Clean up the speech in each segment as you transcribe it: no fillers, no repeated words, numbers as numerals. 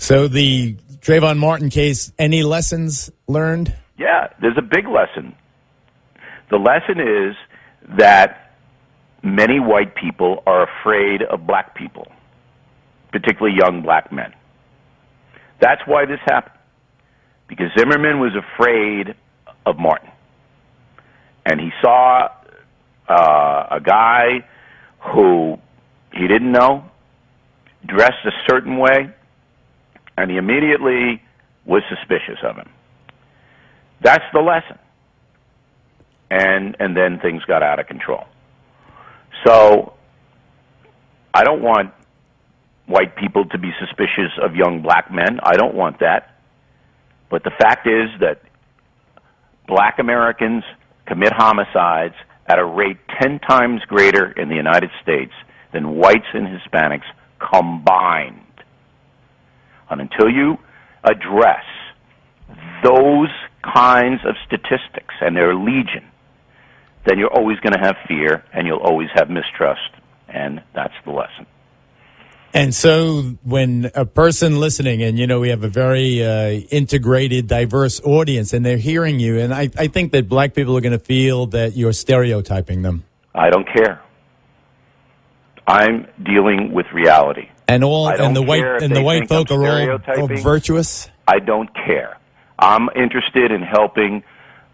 So the Trayvon Martin case, any lessons learned? Yeah, there's a big lesson. The lesson is that many white people are afraid of black people, particularly young black men. That's why this happened, because Zimmerman was afraid of Martin. And he saw a guy who he didn't know, dressed a certain way, and he immediately was suspicious of him. That's the lesson. And then things got out of control. So I don't want white people to be suspicious of young black men. I don't want that. But the fact is that black Americans commit homicides at a rate 10 times greater in the United States than whites and Hispanics combined. And until you address those kinds of statistics, and they're legion, then you're always going to have fear and you'll always have mistrust, and that's the lesson. And so when a person listening, and, we have a very integrated, diverse audience, and they're hearing you, and I think that black people are going to feel that you're stereotyping them. I don't care. I'm dealing with reality. And the white folk are all virtuous? I don't care. I'm interested in helping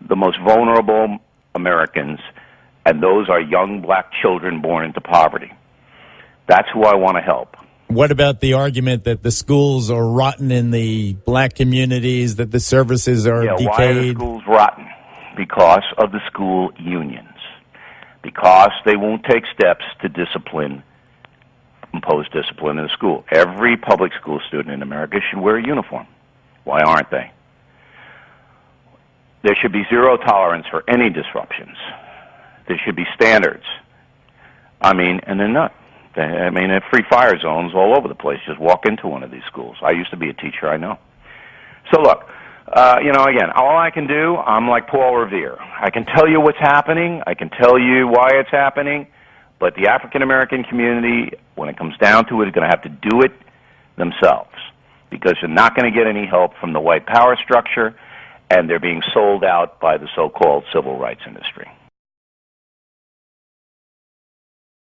the most vulnerable Americans, and those are young black children born into poverty. That's who I want to help. What about the argument that the schools are rotten in the black communities, that the services are decayed? Why are the schools rotten? Because of the school unions. Because they won't take steps to impose discipline in the school. Every public school student in America should wear a uniform. Why aren't they? There should be zero tolerance for any disruptions. There should be standards. And they're not. There are free fire zones all over the place. Just walk into one of these schools. I used to be a teacher, I know. So look, again, all I can do, I'm like Paul Revere. I can tell you what's happening. I can tell you why it's happening. But the African-American community, when it comes down to it, is going to have to do it themselves, because they're not going to get any help from the white power structure, and they're being sold out by the so-called civil rights industry.